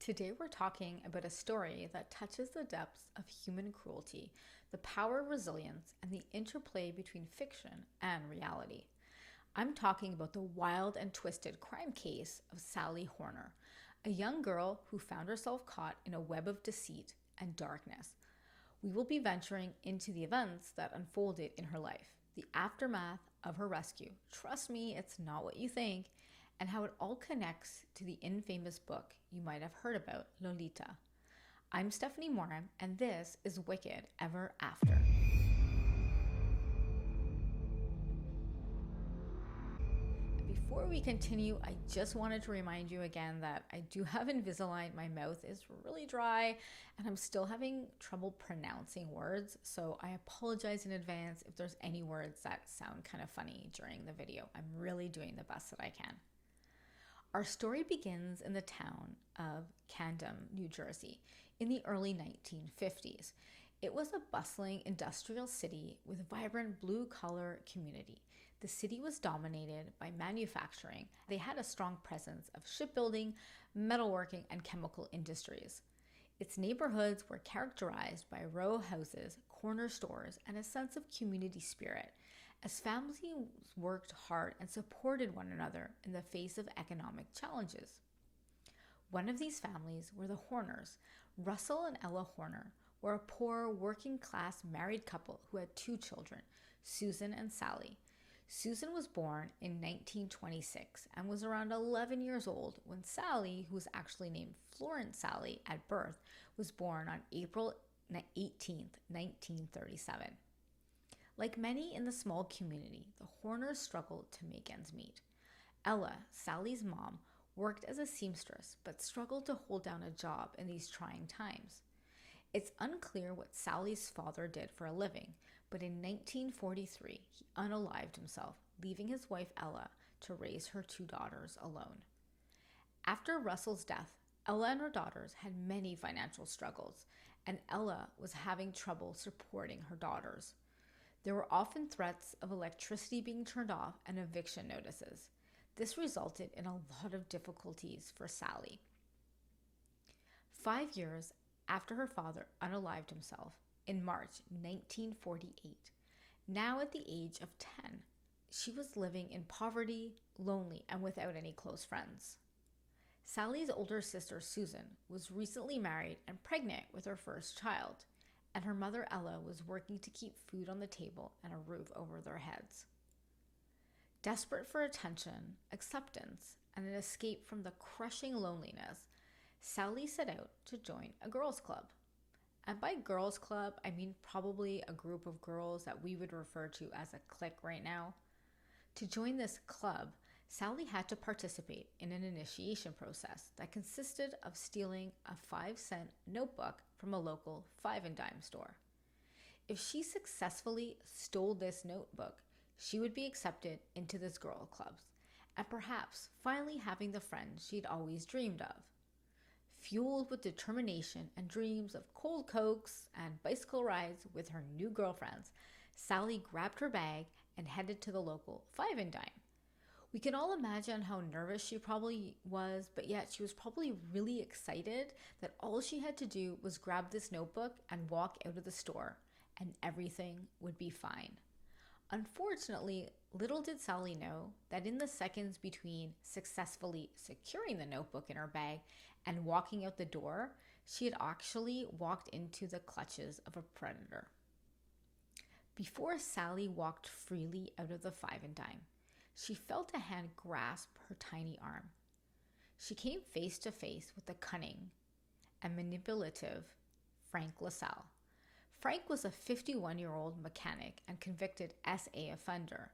Today we're talking about a story that touches the depths of human cruelty, the power of resilience, and the interplay between fiction and reality. I'm talking about the wild and twisted crime case of Sally Horner, a young girl who found herself caught in a web of deceit and darkness. We will be venturing into the events that unfolded in her life, the aftermath of her rescue. Trust me, it's not what you think, and how it all connects to the infamous book you might have heard about, Lolita. I'm Stephanie Moran, and this is Wicked Ever After. Before we continue, I just wanted to remind you again that I do have Invisalign. My mouth is really dry and I'm still having trouble pronouncing words, so I apologize in advance if there's any words that sound kind of funny during the video. I'm really doing the best that I can. Our story begins in the town of Camden, New Jersey, in the early 1950s. It was a bustling industrial city with vibrant blue-collar community. The city was dominated by manufacturing. They had a strong presence of shipbuilding, metalworking, and chemical industries. Its neighborhoods were characterized by row houses, corner stores, and a sense of community spirit, as families worked hard and supported one another in the face of economic challenges. One of these families were the Horners. Russell and Ella Horner were a poor, working-class married couple who had two children, Susan and Sally. Susan was born in 1926 and was around 11 years old when Sally, who was actually named Florence Sally at birth, was born on April 18th, 1937. Like many in the small community, the Horners struggled to make ends meet. Ella, Sally's mom, worked as a seamstress but struggled to hold down a job in these trying times. It's unclear what Sally's father did for a living, but in 1943, he unalived himself, leaving his wife Ella to raise her two daughters alone. After Russell's death, Ella and her daughters had many financial struggles, and Ella was having trouble supporting her daughters. There were often threats of electricity being turned off and eviction notices. This resulted in a lot of difficulties for Sally. 5 years after her father unalived himself, in March 1948, now at the age of 10, she was living in poverty, lonely, and without any close friends. Sally's older sister, Susan, was recently married and pregnant with her first child, and her mother, Ella, was working to keep food on the table and a roof over their heads. Desperate for attention, acceptance, and an escape from the crushing loneliness, Sally set out to join a girls' club. And by girls' club, I mean probably a group of girls that we would refer to as a clique right now. To join this club, Sally had to participate in an initiation process that consisted of stealing a 5-cent notebook from a local 5-and-dime store. If she successfully stole this notebook, she would be accepted into this girl club, and perhaps finally having the friend she'd always dreamed of. Fueled with determination and dreams of cold cokes and bicycle rides with her new girlfriends, Sally grabbed her bag and headed to the local 5-and-dime. We can all imagine how nervous she probably was, but yet she was probably really excited that all she had to do was grab this notebook and walk out of the store, and everything would be fine. Unfortunately, little did Sally know that in the seconds between successfully securing the notebook in her bag and walking out the door, she had actually walked into the clutches of a predator. Before Sally walked freely out of the 5-and-dime, she felt a hand grasp her tiny arm. She came face to face with the cunning and manipulative Frank LaSalle. Frank was a 51-year-old mechanic and convicted SA offender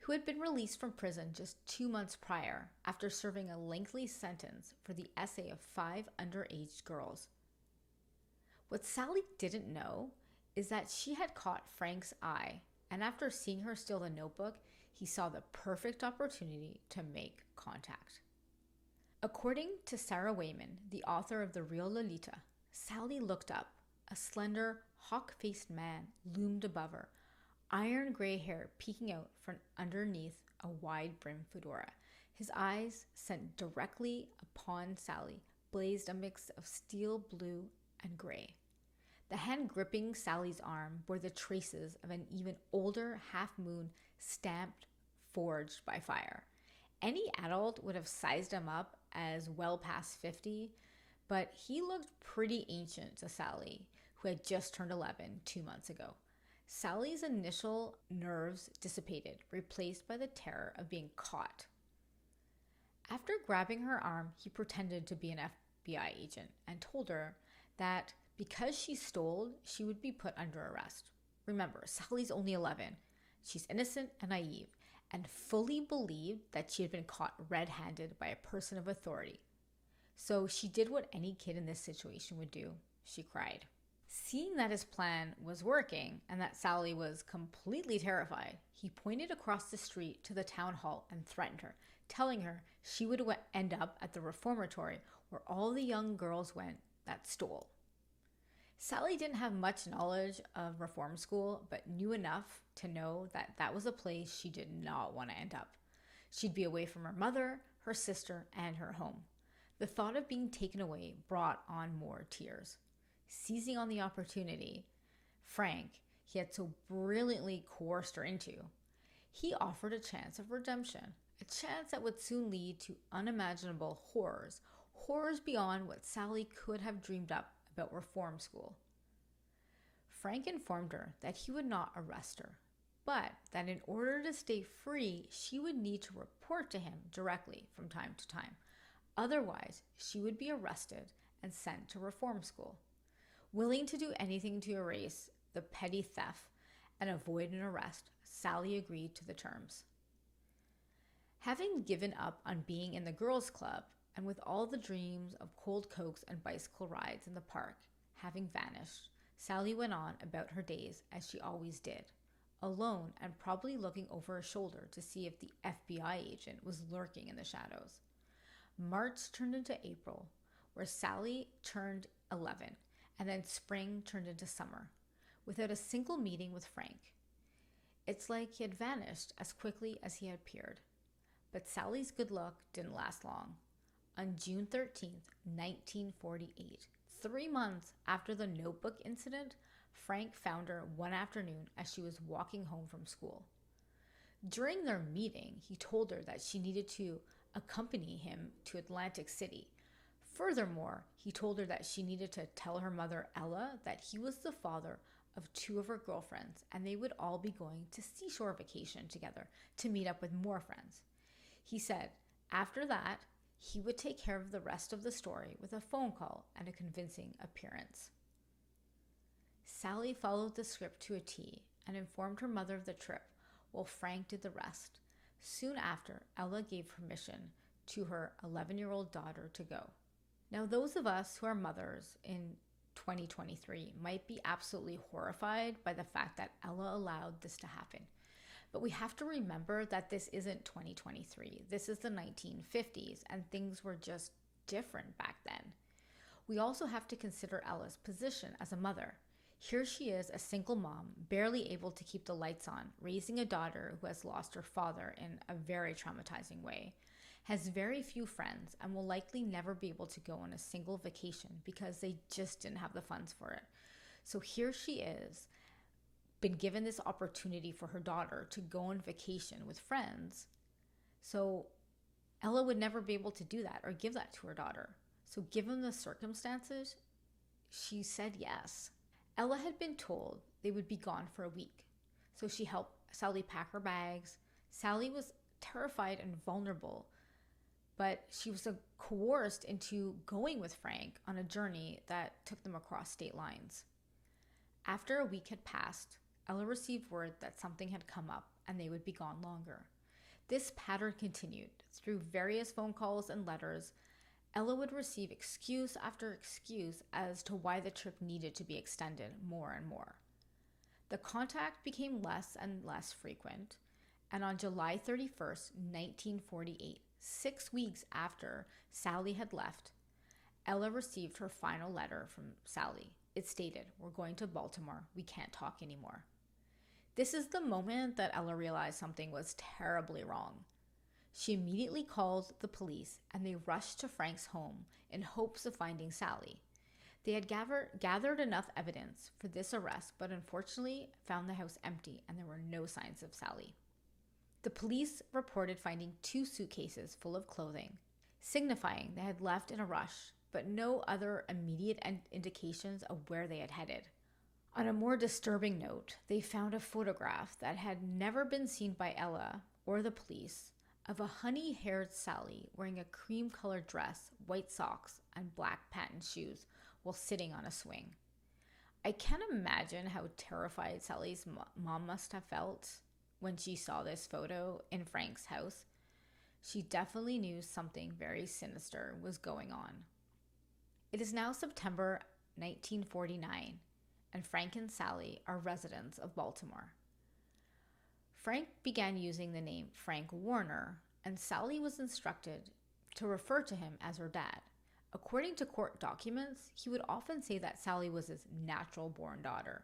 who had been released from prison just 2 months prior after serving a lengthy sentence for the SA of 5 underage girls. What Sally didn't know is that she had caught Frank's eye, and after seeing her steal the notebook, he saw the perfect opportunity to make contact. According to Sarah Wayman, the author of The Real Lolita, Sally looked up. A slender, hawk-faced man loomed above her, iron gray hair peeking out from underneath a wide-brimmed fedora. His eyes, set directly upon Sally, blazed a mix of steel blue and gray. The hand gripping Sally's arm bore the traces of an even older half-moon stamped, forged by fire. Any adult would have sized him up as well past 50, but he looked pretty ancient to Sally, who had just turned 11 2 months ago. Sally's initial nerves dissipated, replaced by the terror of being caught. After grabbing her arm, he pretended to be an FBI agent and told her that because she stole, she would be put under arrest. Remember, Sally's only 11. She's innocent and naive, and fully believed that she had been caught red-handed by a person of authority. So she did what any kid in this situation would do. She cried. Seeing that his plan was working and that Sally was completely terrified, he pointed across the street to the town hall and threatened her, telling her she would end up at the reformatory where all the young girls went that stole. Sally didn't have much knowledge of reform school, but knew enough to know that that was a place she did not want to end up. She'd be away from her mother, her sister, and her home. The thought of being taken away brought on more tears. Seizing on the opportunity, Frank, he had so brilliantly coerced her into, he offered a chance of redemption, a chance that would soon lead to unimaginable horrors beyond what Sally could have dreamed up about reform school. Frank informed her that he would not arrest her, but that in order to stay free, she would need to report to him directly from time to time. Otherwise, she would be arrested and sent to reform school. Willing to do anything to erase the petty theft and avoid an arrest, Sally agreed to the terms. Having given up on being in the girls' club, and with all the dreams of cold cokes and bicycle rides in the park having vanished, Sally went on about her days as she always did, alone and probably looking over her shoulder to see if the FBI agent was lurking in the shadows. March turned into April, where Sally turned 11, and then spring turned into summer, without a single meeting with Frank. It's like he had vanished as quickly as he had appeared. But Sally's good luck didn't last long. On June 13th, 1948, 3 months after the notebook incident, Frank found her one afternoon as she was walking home from school. During their meeting, he told her that she needed to accompany him to Atlantic City. Furthermore, he told her that she needed to tell her mother, Ella, that he was the father of 2 of her girlfriends and they would all be going to seashore vacation together to meet up with more friends. He said, after that, he would take care of the rest of the story with a phone call and a convincing appearance. Sally followed the script to a T and informed her mother of the trip, while Frank did the rest. Soon after, Ella gave permission to her 11-year-old daughter to go. Now, those of us who are mothers in 2023 might be absolutely horrified by the fact that Ella allowed this to happen. But we have to remember that this isn't 2023. This is the 1950s, and things were just different back then. We also have to consider Ella's position as a mother. Here she is, a single mom, barely able to keep the lights on, raising a daughter who has lost her father in a very traumatizing way, has very few friends, and will likely never be able to go on a single vacation because they just didn't have the funds for it. So here she is, been given this opportunity for her daughter to go on vacation with friends. So Ella would never be able to do that or give that to her daughter. So given the circumstances, she said yes. Ella had been told they would be gone for a week. So she helped Sally pack her bags. Sally was terrified and vulnerable, but she was coerced into going with Frank on a journey that took them across state lines. After a week had passed, Ella received word that something had come up and they would be gone longer. This pattern continued. Through various phone calls and letters, Ella would receive excuse after excuse as to why the trip needed to be extended more and more. The contact became less and less frequent, and on July 31st, 1948, 6 weeks after Sally had left, Ella received her final letter from Sally. It stated, "We're going to Baltimore. We can't talk anymore." This is the moment that Ella realized something was terribly wrong. She immediately called the police and they rushed to Frank's home in hopes of finding Sally. They had gathered enough evidence for this arrest, but unfortunately found the house empty and there were no signs of Sally. The police reported finding 2 suitcases full of clothing, signifying they had left in a rush, but no other immediate indications of where they had headed. On a more disturbing note, they found a photograph that had never been seen by Ella or the police of a honey-haired Sally wearing a cream-colored dress, white socks, and black patent shoes while sitting on a swing. I can't imagine how terrified Sally's mom must have felt when she saw this photo in Frank's house. She definitely knew something very sinister was going on. It is now September 1949, and Frank and Sally are residents of Baltimore. Frank began using the name Frank Warner, and Sally was instructed to refer to him as her dad. According to court documents, he would often say that Sally was his natural-born daughter.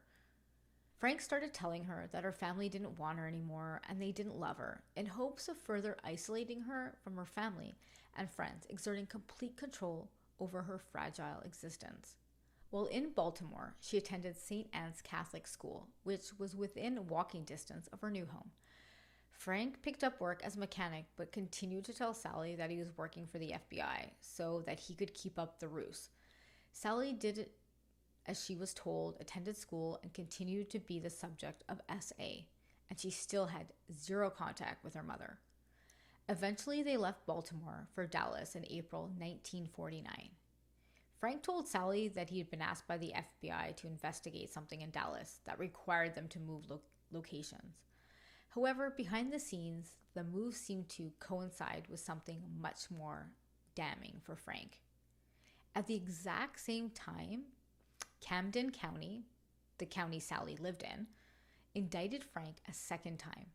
Frank started telling her that her family didn't want her anymore and they didn't love her, in hopes of further isolating her from her family and friends, exerting complete control over her fragile existence. While in Baltimore, she attended St. Anne's Catholic School, which was within walking distance of her new home. Frank picked up work as a mechanic but continued to tell Sally that he was working for the FBI so that he could keep up the ruse. Sally did as she was told, attended school, and continued to be the subject of SA, and she still had 0 contact with her mother. Eventually, they left Baltimore for Dallas in April 1949. Frank told Sally that he had been asked by the FBI to investigate something in Dallas that required them to move locations. However, behind the scenes, the move seemed to coincide with something much more damning for Frank. At the exact same time, Camden County, the county Sally lived in, indicted Frank a second time.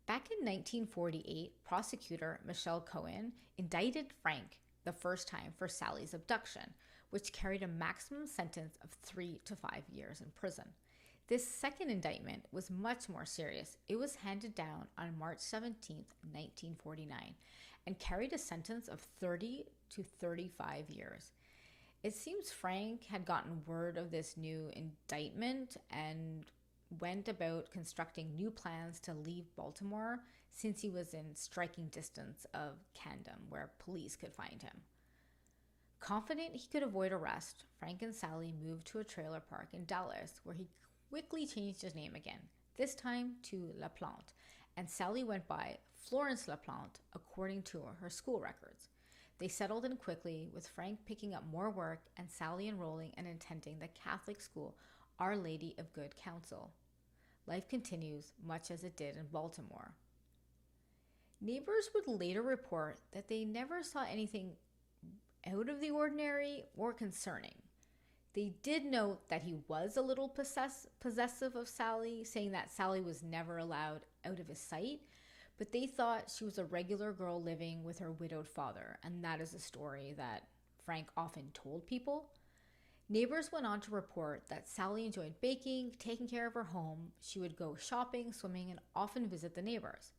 Back in 1948, prosecutor Michelle Cohen indicted Frank the first time for Sally's abduction, which carried a maximum sentence of 3 to 5 years in prison. This second indictment was much more serious. It was handed down on March 17, 1949, and carried a sentence of 30 to 35 years. It seems Frank had gotten word of this new indictment and went about constructing new plans to leave Baltimore since he was in striking distance of Camden, where police could find him. Confident he could avoid arrest, Frank and Sally moved to a trailer park in Dallas, where he quickly changed his name again, this time to LaPlante, and Sally went by Florence LaPlante according to her school records. They settled in quickly, with Frank picking up more work and Sally enrolling and attending the Catholic school Our Lady of Good Counsel. Life continues much as it did in Baltimore. Neighbors would later report that they never saw anything out of the ordinary or concerning. They did note that he was a little possessive of Sally, saying that Sally was never allowed out of his sight, but they thought she was a regular girl living with her widowed father, and that is a story that Frank often told people. Neighbors went on to report that Sally enjoyed baking, taking care of her home. She would go shopping, swimming, and often visit the neighbors.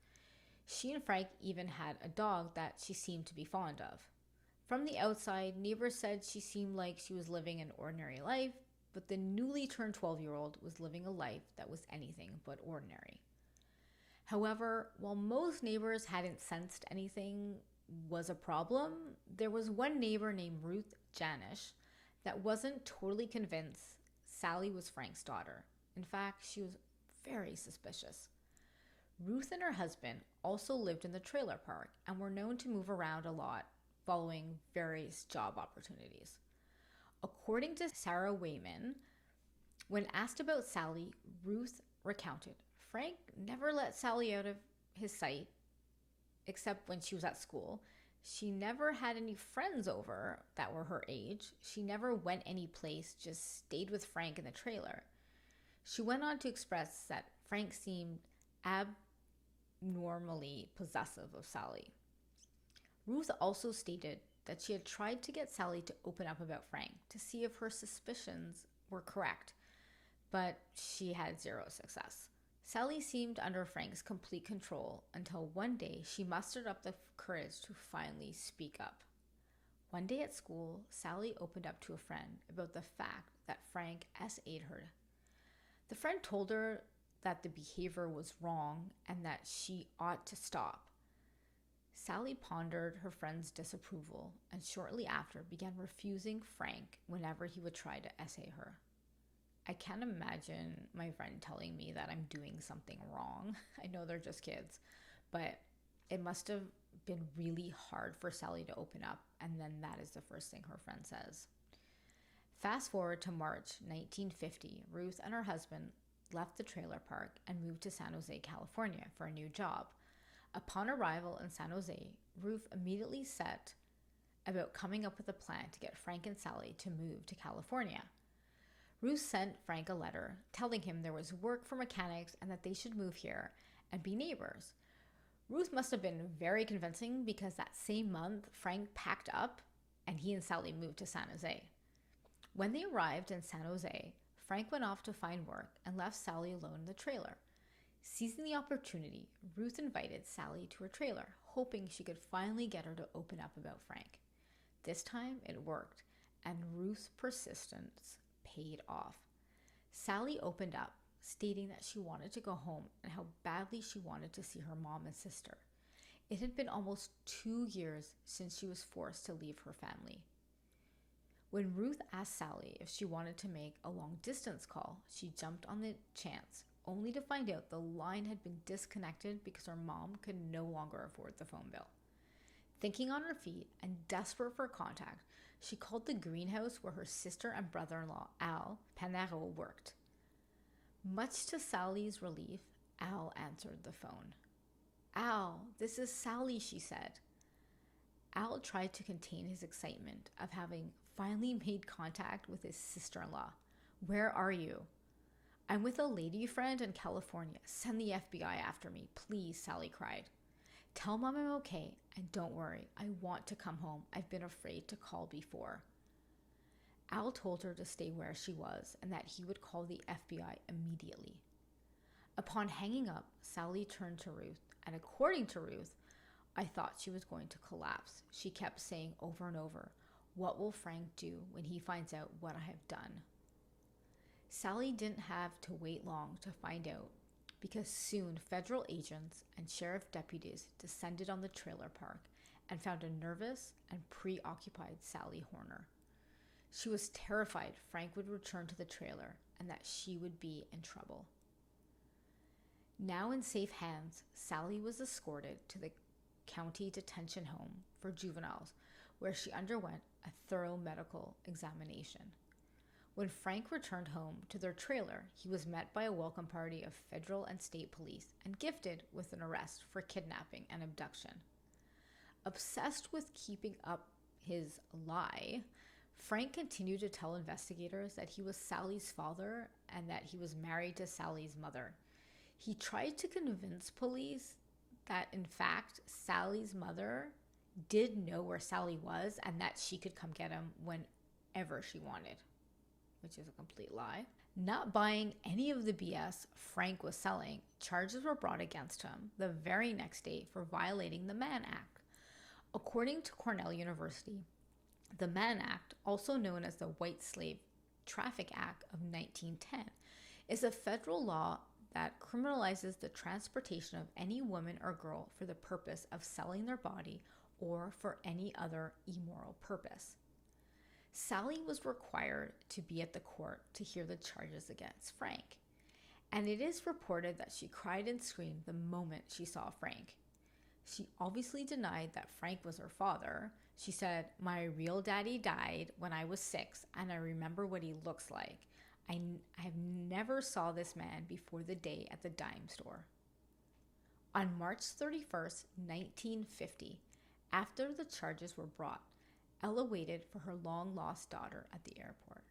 She and Frank even had a dog that she seemed to be fond of. From the outside, neighbors said she seemed like she was living an ordinary life, but the newly turned 12-year-old was living a life that was anything but ordinary. However, while most neighbors hadn't sensed anything was a problem, there was one neighbor named Ruth Janish that wasn't totally convinced Sally was Frank's daughter. In fact, she was very suspicious. Ruth and her husband also lived in the trailer park and were known to move around a lot following various job opportunities. According to Sarah Wayman, when asked about Sally, Ruth recounted, Frank never let Sally out of his sight, except when she was at school. She never had any friends over that were her age. She never went any place, just stayed with Frank in the trailer. She went on to express that Frank seemed abnormally possessive of Sally. Ruth also stated that she had tried to get Sally to open up about Frank to see if her suspicions were correct, but she had 0 success. Sally seemed under Frank's complete control until one day she mustered up the courage to finally speak up. One day at school, Sally opened up to a friend about the fact that Frank SA'd her. The friend told her that the behavior was wrong and that she ought to stop. Sally pondered her friend's disapproval and shortly after began refusing Frank whenever he would try to essay her. I can't imagine my friend telling me that I'm doing something wrong. I know they're just kids, but it must have been really hard for Sally to open up, and then that is the first thing her friend says. Fast forward to March 1950, Ruth and her husband left the trailer park and moved to San Jose, California for a new job. Upon arrival in San Jose, Ruth immediately set about coming up with a plan to get Frank and Sally to move to California. Ruth sent Frank a letter telling him there was work for mechanics and that they should move here and be neighbors. Ruth must have been very convincing because that same month, Frank packed up and he and Sally moved to San Jose. When they arrived in San Jose, Frank went off to find work and left Sally alone in the trailer. Seizing the opportunity, Ruth invited Sally to her trailer, hoping she could finally get her to open up about Frank. This time it worked, and Ruth's persistence paid off. Sally opened up, stating that she wanted to go home and how badly she wanted to see her mom and sister. It had been almost 2 years since she was forced to leave her family. When Ruth asked Sally if she wanted to make a long-distance call, she jumped on the chance, only to find out the line had been disconnected because her mom could no longer afford the phone bill. Thinking on her feet and desperate for contact, she called the greenhouse where her sister and brother-in-law, Al Panero, worked. Much to Sally's relief, Al answered the phone. "Al, this is Sally," she said. Al tried to contain his excitement of having finally made contact with his sister-in-law. "Where are you?" "I'm with a lady friend in California. Send the FBI after me, please," Sally cried. "Tell Mom I'm okay, and don't worry, I want to come home. I've been afraid to call before." Al told her to stay where she was and that he would call the FBI immediately. Upon hanging up, Sally turned to Ruth, and according to Ruth, "I thought she was going to collapse. She kept saying over and over, 'What will Frank do when he finds out what I have done?'" Sally didn't have to wait long to find out, because soon federal agents and sheriff deputies descended on the trailer park and found a nervous and preoccupied Sally Horner. She was terrified Frank would return to the trailer and that she would be in trouble. Now in safe hands, Sally was escorted to the county detention home for juveniles, where she underwent a thorough medical examination. When Frank returned home to their trailer, he was met by a welcome party of federal and state police and gifted with an arrest for kidnapping and abduction. Obsessed with keeping up his lie, Frank continued to tell investigators that he was Sally's father and that he was married to Sally's mother. He tried to convince police that, in fact, Sally's mother did know where Sally was and that she could come get him whenever she wanted, which is a complete lie. Not buying any of the BS Frank was selling, charges were brought against him the very next day for violating the Mann Act. According to Cornell University, the Mann Act, also known as the White Slave Traffic Act of 1910, is a federal law that criminalizes the transportation of any woman or girl for the purpose of selling their body or for any other immoral purpose. Sally was required to be at the court to hear the charges against Frank, and it is reported that she cried and screamed the moment she saw Frank. She obviously denied that Frank was her father. She said, "My real daddy died when I was 6, and I remember what he looks like. I have never saw this man before the day at the dime store." On March 31st, 1950, after the charges were brought, Ella waited for her long-lost daughter at the airport.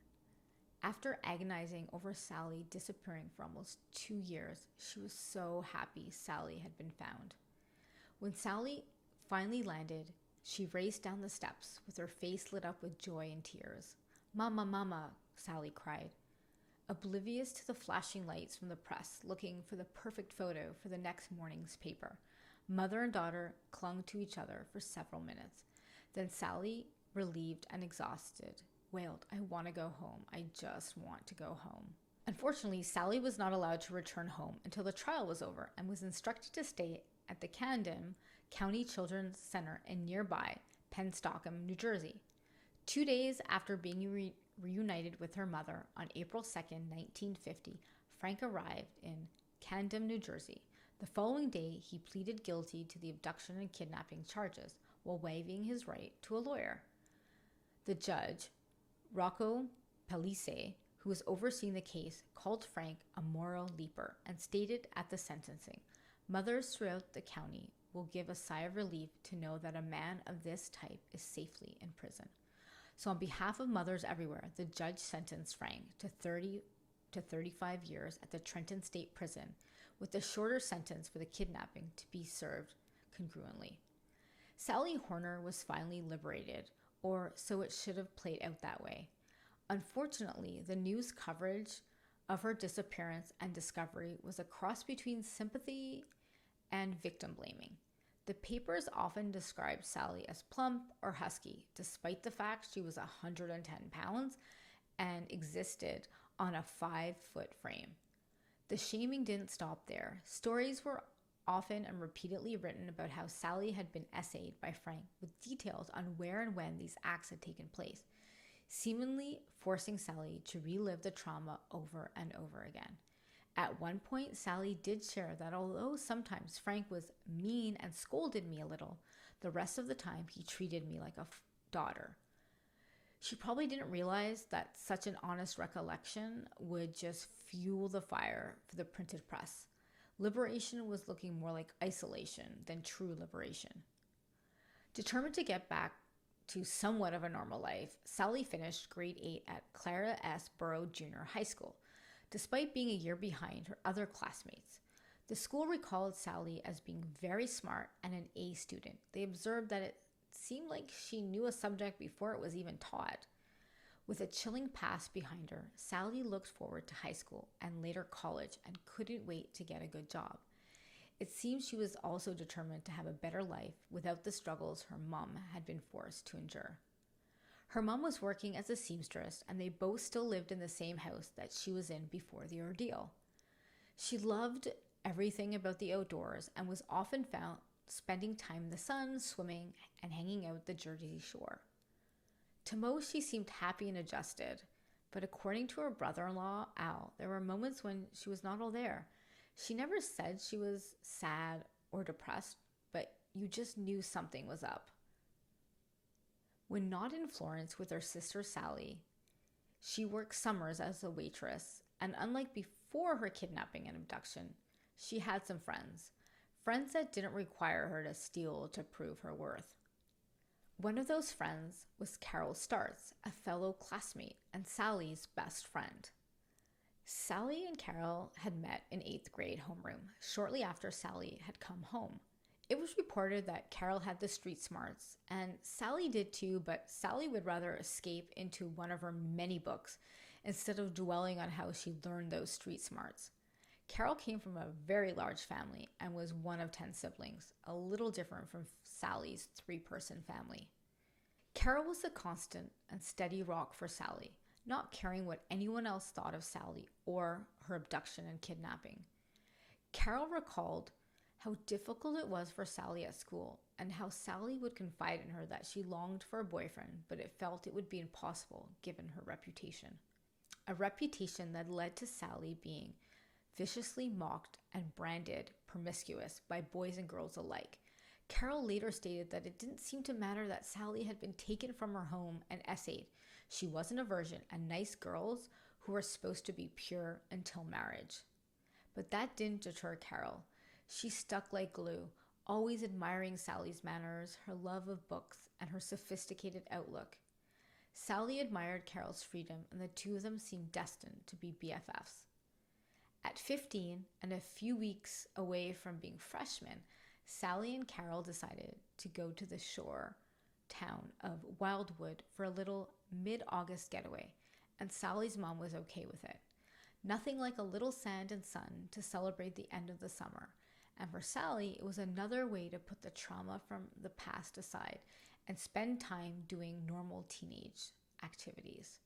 After agonizing over Sally disappearing for almost 2 years, she was so happy Sally had been found. When Sally finally landed, she raced down the steps with her face lit up with joy and tears. "Mama, Mama," Sally cried. oblivious to the flashing lights from the press, looking for the perfect photo for the next morning's paper. Mother and daughter clung to each other for several minutes. Then Sally, relieved and exhausted, wailed, "I want to go home. I just want to go home." Unfortunately, Sally was not allowed to return home until the trial was over and was instructed to stay at the Camden County Children's Center in nearby Pennsauken, New Jersey. 2 days after being reunited with her mother on April 2nd, 1950, Frank arrived in Camden, New Jersey. The following day, he pleaded guilty to the abduction and kidnapping charges while waiving his right to a lawyer. The judge, Rocco Pelisse, who was overseeing the case, called Frank a moral leaper and stated at the sentencing, "Mothers throughout the county will give a sigh of relief to know that a man of this type is safely in prison." So on behalf of mothers everywhere, the judge sentenced Frank to 30 to 35 years at the Trenton State Prison, with a shorter sentence for the kidnapping to be served congruently. Sally Horner was finally liberated, or so it should have played out that way. Unfortunately, the news coverage of her disappearance and discovery was a cross between sympathy and victim blaming. The papers often described Sally as plump or husky, despite the fact she was 110 pounds and existed on a 5-foot frame. The shaming didn't stop there. Stories were often and repeatedly written about how Sally had been essayed by Frank with details on where and when these acts had taken place, seemingly forcing Sally to relive the trauma over and over again. At one point, Sally did share that although sometimes Frank was mean and scolded me a little, the rest of the time he treated me like a daughter. She probably didn't realize that such an honest recollection would just fuel the fire for the printed press. Liberation was looking more like isolation than true liberation. Determined to get back to somewhat of a normal life, Sally finished grade 8 at Clara S. Burrow Junior High School, despite being a year behind her other classmates. The school recalled Sally as being very smart and an A student. They observed that it seemed like she knew a subject before it was even taught. With a chilling past behind her, Sally looked forward to high school and later college and couldn't wait to get a good job. It seems she was also determined to have a better life without the struggles her mom had been forced to endure. Her mom was working as a seamstress, and they both still lived in the same house that she was in before the ordeal. She loved everything about the outdoors and was often found spending time in the sun, swimming, and hanging out at the Jersey Shore. To most, she seemed happy and adjusted, but according to her brother-in-law, Al, there were moments when she was not all there. She never said she was sad or depressed, but you just knew something was up. When not in Florence with her sister Sally, she worked summers as a waitress, and unlike before her kidnapping and abduction, she had some friends that didn't require her to steal to prove her worth. One of those friends was Carol Starts, a fellow classmate and Sally's best friend. Sally and Carol had met in 8th grade homeroom shortly after Sally had come home. It was reported that Carol had the street smarts, and Sally did too, but Sally would rather escape into one of her many books instead of dwelling on how she learned those street smarts. Carol came from a very large family and was one of 10 siblings, a little different from Sally's 3-person family. Carol was a constant and steady rock for Sally, not caring what anyone else thought of Sally or her abduction and kidnapping. Carol recalled how difficult it was for Sally at school and how Sally would confide in her that she longed for a boyfriend, but it felt it would be impossible given her reputation. A reputation that led to Sally being viciously mocked and branded promiscuous by boys and girls alike. Carol later stated that it didn't seem to matter that Sally had been taken from her home and essayed. She wasn't a virgin and nice girls who were supposed to be pure until marriage. But that didn't deter Carol. She stuck like glue, always admiring Sally's manners, her love of books, and her sophisticated outlook. Sally admired Carol's freedom, and the two of them seemed destined to be BFFs. At 15, and a few weeks away from being freshmen, Sally and Carol decided to go to the shore town of Wildwood for a little mid-August getaway, and Sally's mom was okay with it. Nothing like a little sand and sun to celebrate the end of the summer. And for Sally, it was another way to put the trauma from the past aside and spend time doing normal teenage activities.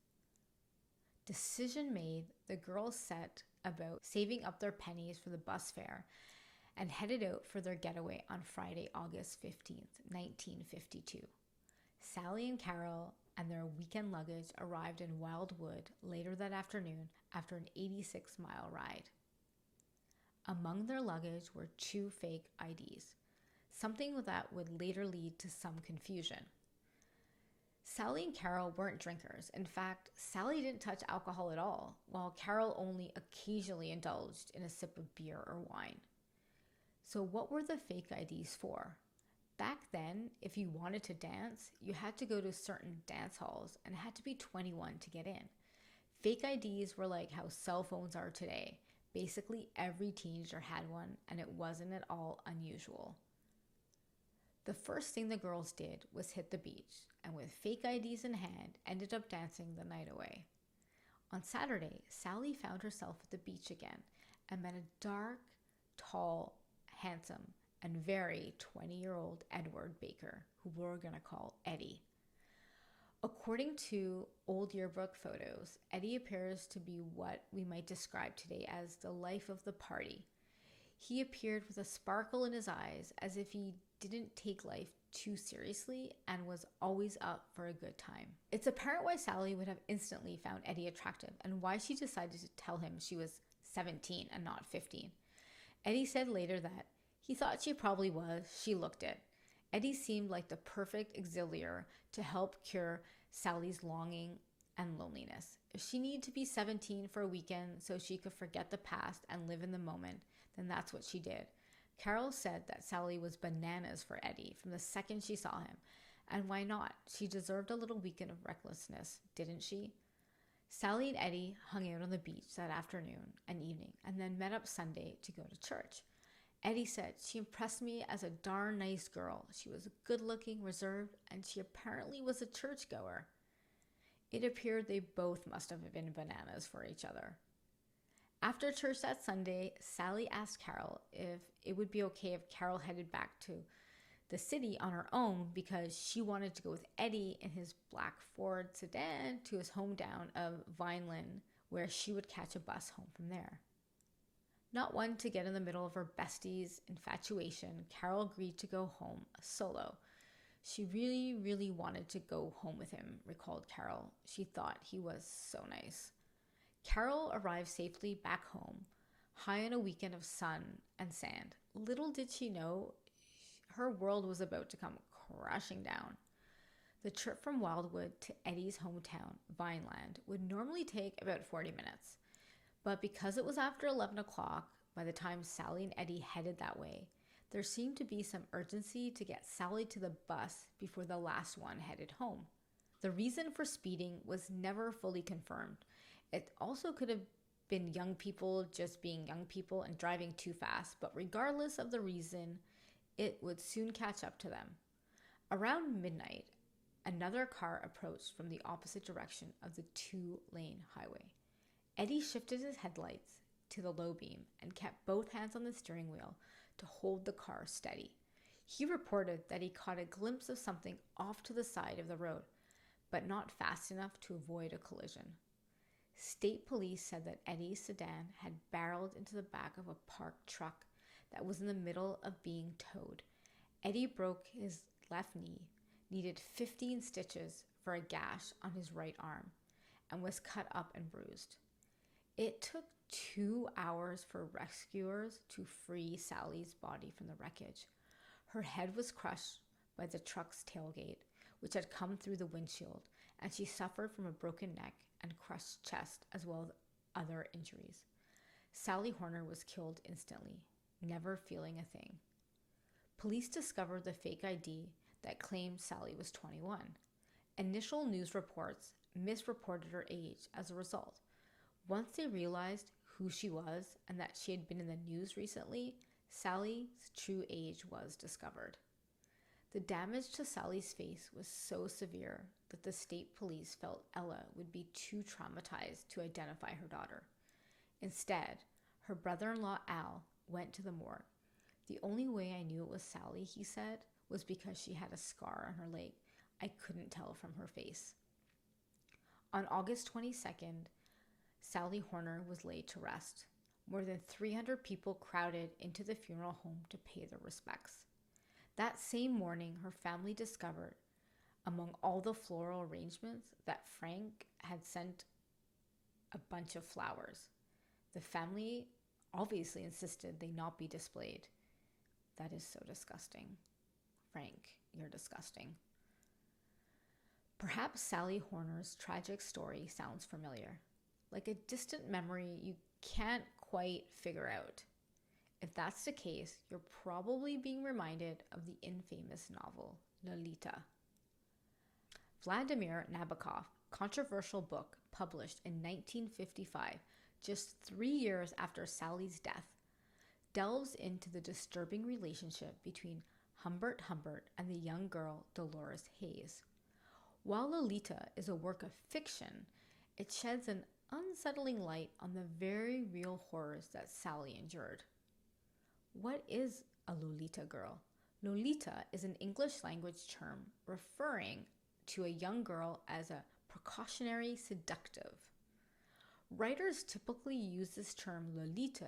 Decision made, the girls set about saving up their pennies for the bus fare and headed out for their getaway on Friday, August 15th, 1952. Sally and Carol and their weekend luggage arrived in Wildwood later that afternoon after an 86-mile ride. Among their luggage were 2 fake IDs, something that would later lead to some confusion. Sally and Carol weren't drinkers. In fact, Sally didn't touch alcohol at all, while Carol only occasionally indulged in a sip of beer or wine. So what were the fake IDs for? Back then, if you wanted to dance, you had to go to certain dance halls and had to be 21 to get in. Fake IDs were like how cell phones are today. Basically, every teenager had one, and it wasn't at all unusual. The first thing the girls did was hit the beach, and with fake IDs in hand, ended up dancing the night away. On Saturday, Sally found herself at the beach again and met a dark, tall, handsome, and very 20-year-old Edward Baker, who we're going to call Eddie. According to old yearbook photos, Eddie appears to be what we might describe today as the life of the party. He appeared with a sparkle in his eyes, as if he didn't take life too seriously and was always up for a good time. It's apparent why Sally would have instantly found Eddie attractive and why she decided to tell him she was 17 and not 15. Eddie said later that he thought she probably was. She looked it. Eddie seemed like the perfect auxiliary to help cure Sally's longing and loneliness. If she needed to be 17 for a weekend so she could forget the past and live in the moment, then that's what she did. Carol said that Sally was bananas for Eddie from the second she saw him. And why not? She deserved a little weekend of recklessness, didn't she? Sally and Eddie hung out on the beach that afternoon and evening and then met up Sunday to go to church. Eddie said, "She impressed me as a darn nice girl. She was good-looking, reserved, and she apparently was a churchgoer." It appeared they both must have been bananas for each other. After church that Sunday, Sally asked Carol if it would be okay if Carol headed back to the city on her own because she wanted to go with Eddie in his black Ford sedan to his hometown of Vineland, where she would catch a bus home from there. Not one to get in the middle of her bestie's infatuation, Carol agreed to go home solo. She really, really wanted to go home with him, recalled Carol. She thought he was so nice. Carol arrived safely back home, high on a weekend of sun and sand. Little did she know, her world was about to come crashing down. The trip from Wildwood to Eddie's hometown, Vineland, would normally take about 40 minutes. But because it was after 11 o'clock, by the time Sally and Eddie headed that way, there seemed to be some urgency to get Sally to the bus before the last one headed home. The reason for speeding was never fully confirmed. It also could have been young people just being young people and driving too fast, but regardless of the reason, it would soon catch up to them. Around midnight, another car approached from the opposite direction of the 2-lane highway. Eddie shifted his headlights to the low beam and kept both hands on the steering wheel to hold the car steady. He reported that he caught a glimpse of something off to the side of the road, but not fast enough to avoid a collision. State police said that Eddie's sedan had barreled into the back of a parked truck that was in the middle of being towed. Eddie broke his left knee, needed 15 stitches for a gash on his right arm, and was cut up and bruised. It took 2 hours for rescuers to free Sally's body from the wreckage. Her head was crushed by the truck's tailgate, which had come through the windshield, and she suffered from a broken neck and crushed chest as well as other injuries. Sally Horner was killed instantly, never feeling a thing. Police discovered the fake ID that claimed Sally was 21. Initial news reports misreported her age as a result. Once they realized who she was and that she had been in the news recently, Sally's true age was discovered. The damage to Sally's face was so severe that the state police felt Ella would be too traumatized to identify her daughter. Instead, her brother-in-law Al went to the morgue. The only way I knew it was Sally, he said, was because she had a scar on her leg. I couldn't tell from her face. On August 22nd, Sally Horner was laid to rest. More than 300 people crowded into the funeral home to pay their respects. That same morning, her family discovered, among all the floral arrangements, that Frank had sent a bunch of flowers. The family obviously insisted they not be displayed. That is so disgusting. Frank, you're disgusting. Perhaps Sally Horner's tragic story sounds familiar, like a distant memory you can't quite figure out. If that's the case, you're probably being reminded of the infamous novel, Lolita. Vladimir Nabokov's controversial book, published in 1955, just 3 years after Sally's death, delves into the disturbing relationship between Humbert Humbert and the young girl Dolores Hayes. While Lolita is a work of fiction, it sheds an unsettling light on the very real horrors that Sally endured. What is a Lolita girl? Lolita is an English language term referring to a young girl as a precautionary seductive. Writers typically use this term Lolita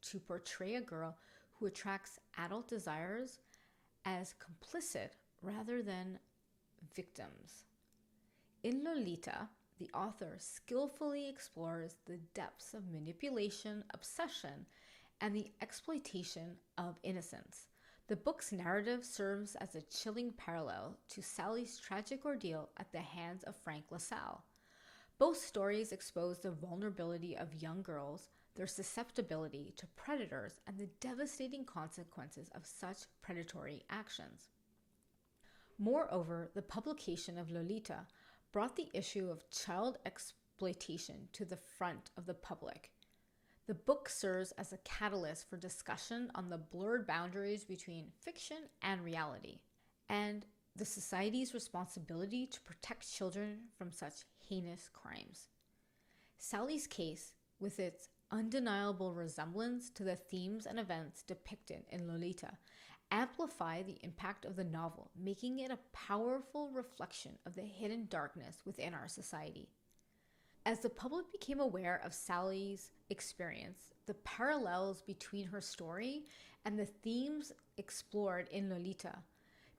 to portray a girl who attracts adult desires as complicit rather than victims. In Lolita, the author skillfully explores the depths of manipulation, obsession, and the exploitation of innocence. The book's narrative serves as a chilling parallel to Sally's tragic ordeal at the hands of Frank LaSalle. Both stories expose the vulnerability of young girls, their susceptibility to predators, and the devastating consequences of such predatory actions. Moreover, the publication of Lolita brought the issue of child exploitation to the front of the public. The book serves as a catalyst for discussion on the blurred boundaries between fiction and reality, and the society's responsibility to protect children from such heinous crimes. Sally's case, with its undeniable resemblance to the themes and events depicted in Lolita, amplify the impact of the novel, making it a powerful reflection of the hidden darkness within our society. As the public became aware of Sally's experience, the parallels between her story and the themes explored in Lolita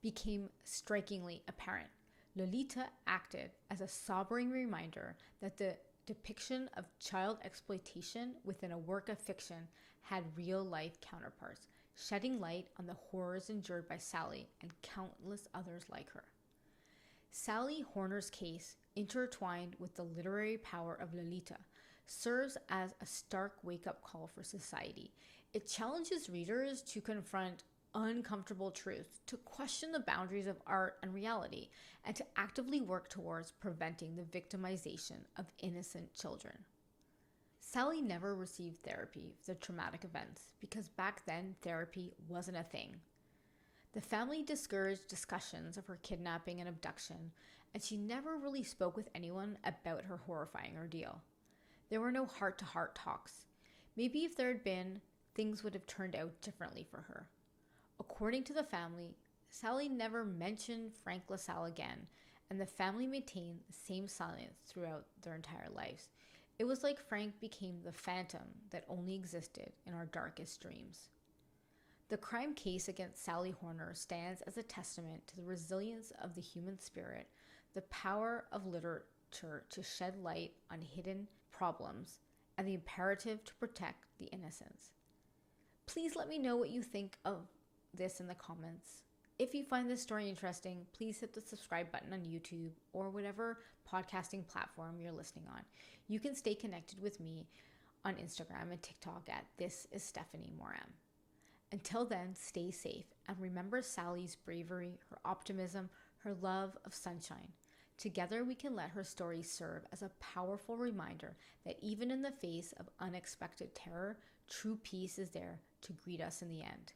became strikingly apparent. Lolita acted as a sobering reminder that the depiction of child exploitation within a work of fiction had real-life counterparts, shedding light on the horrors endured by Sally and countless others like her. Sally Horner's case, intertwined with the literary power of Lolita, serves as a stark wake-up call for society. It challenges readers to confront uncomfortable truths, to question the boundaries of art and reality, and to actively work towards preventing the victimization of innocent children. Sally never received therapy for the traumatic events because back then therapy wasn't a thing. The family discouraged discussions of her kidnapping and abduction, and she never really spoke with anyone about her horrifying ordeal. There were no heart-to-heart talks. Maybe if there had been, things would have turned out differently for her. According to the family, Sally never mentioned Frank LaSalle again, and the family maintained the same silence throughout their entire lives. It was like Frank became the phantom that only existed in our darkest dreams. The crime case against Sally Horner stands as a testament to the resilience of the human spirit, the power of literature to shed light on hidden problems, and the imperative to protect the innocents. Please let me know what you think of this in the comments. If you find this story interesting, please hit the subscribe button on YouTube or whatever podcasting platform you're listening on. You can stay connected with me on Instagram and TikTok at This Is Stephanie Moram. Until then, stay safe and remember Sally's bravery, her optimism, her love of sunshine. Together we can let her story serve as a powerful reminder that even in the face of unexpected terror, true peace is there to greet us in the end.